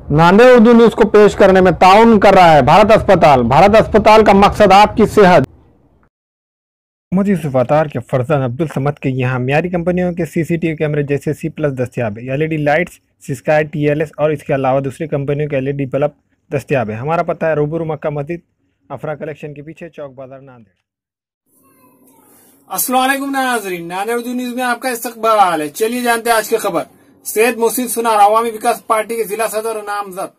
Nanded Urdu news को पेश करने में ताउन कर रहा है भारत अस्पताल। भारत अस्पताल का मकसद आपकी सेहत। मोहम्मद यूसुफ अतार के फरजंद अब्दुल समद के यहाँ मियारी कंपनियों के सीसीटीवी कैमरे जैसे C+ दस्तियाब है। एलईडी लाइट्स, स्काई TLS और इसके अलावा दूसरी कंपनियों के LED बल्ब दस्तियाब है। हमारा पता है रूबरू मक्का मस्जिद, अफरा कलेक्शन के पीछे, चौक बाजार, नांदेड़। अस्सलाम वालेकुम नाज़रीन, नांदेड़ उर्दू न्यूज में आपका इस्तकबाल है। चलिए जानते हैं आज की खबर। सैयद मोहसिन सुनार अवामी विकास पार्टी के जिला सदर नामजद।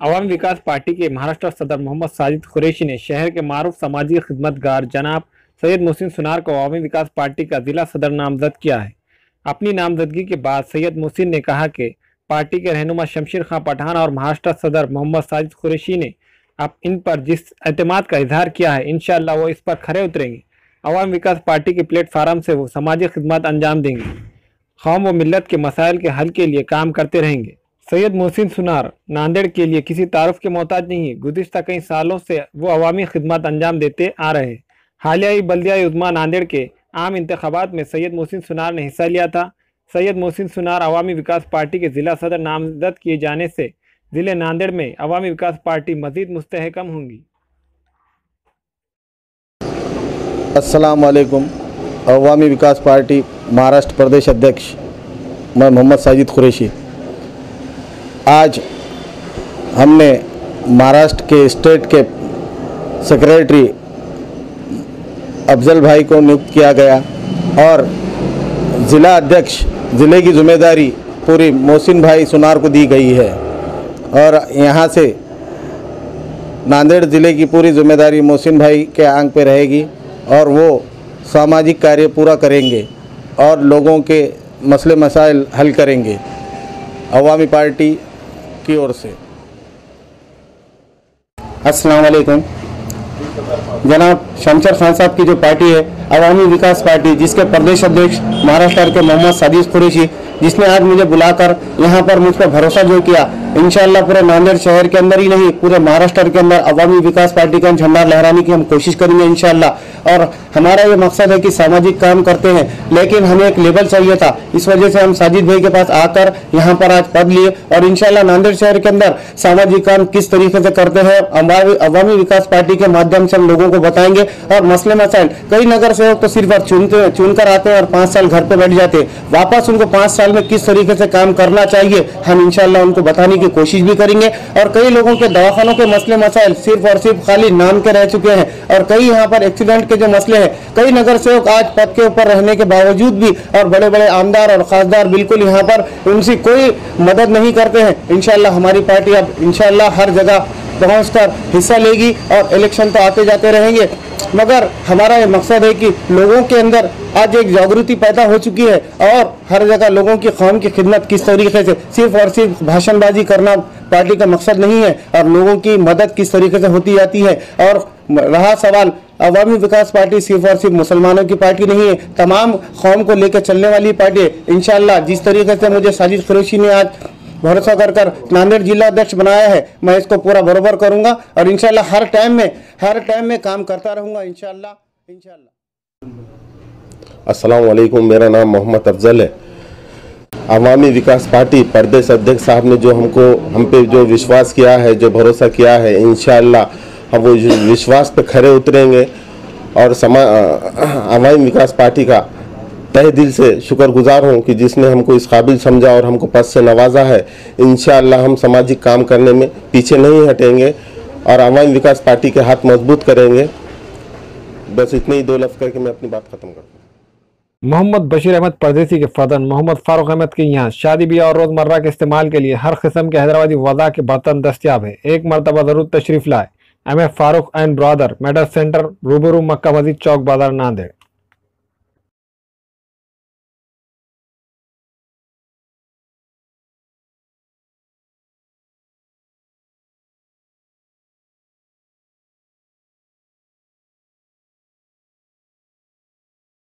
अवामी विकास पार्टी के महाराष्ट्र सदर मोहम्मद साजिद कुरैशी ने शहर के मारूफ समाजी खिदमतगार जनाब सैयद मोहसिन सुनार को अवामी विकास पार्टी का जिला सदर नामजद किया है। अपनी नामजदगी के बाद सैयद मोहसिन ने कहा कि पार्टी के रहनुमा शमशेर खां पठान और महाराष्ट्र सदर मोहम्मद साजिद कुरैशी ने अब इन पर जिस एतमाद का इजहार किया है, इंशाअल्लाह वो इस पर खरे उतरेंगे। अवामी विकास पार्टी के प्लेटफार्म से वो समाजी खिदमत अंजाम देंगे, कौम व मिल्लत के मसाइल के हल के लिए काम करते रहेंगे। सैयद मोहसिन सुनार नांदेड़ के लिए किसी तारुफ के मोहताज नहीं है। गुज़िश्ता कई सालों से वो अवामी खिदमत अंजाम देते आ रहे हैं। हालिया बल्दिया उज़्मा नांदेड़ के आम इंतखाबात में सैयद मोहसिन सुनार ने हिस्सा लिया था। सैयद मोहसिन सुनार अवामी विकास पार्टी के ज़िला सदर नामजद किए जाने से ज़िले नांदेड़ में अवामी विकास पार्टी मज़ीद मुस्तहकम होंगी। अस्सलाम वालेकुम। अवामी विकास पार्टी महाराष्ट्र प्रदेश अध्यक्ष मैं मोहम्मद साजिद कुरैशी। आज हमने महाराष्ट्र के स्टेट के सेक्रेटरी अफजल भाई को नियुक्त किया गया और ज़िला अध्यक्ष ज़िले की जिम्मेदारी पूरी मोहसिन भाई सुनार को दी गई है और यहाँ से नांदेड़ ज़िले की पूरी जिम्मेदारी मोहसिन भाई के आंग पे रहेगी और वो सामाजिक कार्य पूरा करेंगे और लोगों के मसले मसाइल हल करेंगे अवामी पार्टी की ओर से। अस्सलाम वालेकुम। जनाब शमशेर खान साहब की जो पार्टी है अवामी विकास पार्टी, जिसके प्रदेश अध्यक्ष महाराष्ट्र के मोहम्मद साजिद कुरैशी, जिसने आज मुझे बुलाकर यहाँ पर मुझ पर भरोसा जो किया, इंशाअल्लाह पूरे नांदेड़ शहर के अंदर ही नहीं पूरे महाराष्ट्र के अंदर अवामी विकास पार्टी का झंडा लहराने की हम कोशिश करेंगे इंशाअल्लाह। और हमारा ये मकसद है कि सामाजिक काम करते हैं, लेकिन हमें एक लेबल चाहिए था। इस वजह से हम साजिद भाई के पास आकर यहाँ पर आज पद लिए और इंशाअल्लाह नांदेड़ शहर के अंदर सामाजिक काम किस तरीके से करते हैं अवामी विकास पार्टी के माध्यम से हम लोगों को बताएंगे। और मसले मसाइल, कई नगर सेवक तो सिर्फ चुनकर आते हैं और 5 साल घर पे बैठ जाते हैं, वापस उनको 5 साल में किस तरीके से काम करना चाहिए हम इंशाअल्लाह उनको बताने की कोशिश भी करेंगे। और कई लोगों के दवाखानों के मसले मसाइल सिर्फ और सिर्फ खाली नाम के रह चुके हैं और कई यहाँ पर एक्सीडेंट के जो मसले हैं, कई नगर सेवक आज पद के ऊपर रहने के बावजूद भी और बड़े बड़े आमदार और खासदार बिल्कुल यहाँ पर उनसे कोई मदद नहीं करते हैं। इंशाअल्लाह हमारी पार्टी अब इंशाअल्लाह हर जगह पहुंचकर हिस्सा लेगी और इलेक्शन तो आते जाते रहेंगे, मगर हमारा ये मकसद है कि लोगों के अंदर आज एक जागृति पैदा हो चुकी है और हर जगह लोगों की कौम की खिदमत किस तरीके से सिर्फ और सिर्फ भाषणबाजी करना पार्टी का मकसद नहीं है और लोगों की मदद किस तरीके से होती जाती है। और रहा सवाल, अवामी विकास पार्टी सिर्फ और सिर्फ मुसलमानों की पार्टी नहीं है, तमाम कौम को लेकर चलने वाली पार्टी है। इंशाअल्लाह जिस तरीके से मुझे साजिद कुरैशी ने आज भरोसा कर नांदेड़ जिला अध्यक्ष बनाया है, मैं इसको पूरा बरोबर करूंगा और इंशाअल्लाह हर टाइम में काम करता रहूंगा इंशाअल्लाह। अस्सलाम वालेकुम। मेरा नाम मोहम्मद अफजल है। अवामी विकास पार्टी प्रदेश अध्यक्ष साहब ने जो हम पे जो विश्वास किया है, जो भरोसा किया है, इंशाअल्लाह हम वो विश्वास पे खरे उतरेंगे और अवामी विकास पार्टी का तहे दिल से शुक्रगुजार हूँ कि जिसने हमको इस काबिल समझा और हमको पद से नवाजा है। इंशाअल्लाह हम सामाजिक काम करने में पीछे नहीं हटेंगे और अवामी विकास पार्टी के हाथ मजबूत करेंगे। बस इतने ही 2 लफ्ज़ करके मैं अपनी बात खत्म करता हूँ। मोहम्मद बशीर अहमद परदेसी के फर्जंद मोहम्मद फारूक अहमद के यहाँ शादी ब्याह और रोजमर्रा के इस्तेमाल के लिए हर किस्म के हैदराबादी वज़ा के बर्तन दस्तियाब है। एक मरतबा जरूर तशरीफ लाए। MF Farooq and brother medal centre, रूबरू मक्का मस्जिद, चौक बाजार, नांदेड़।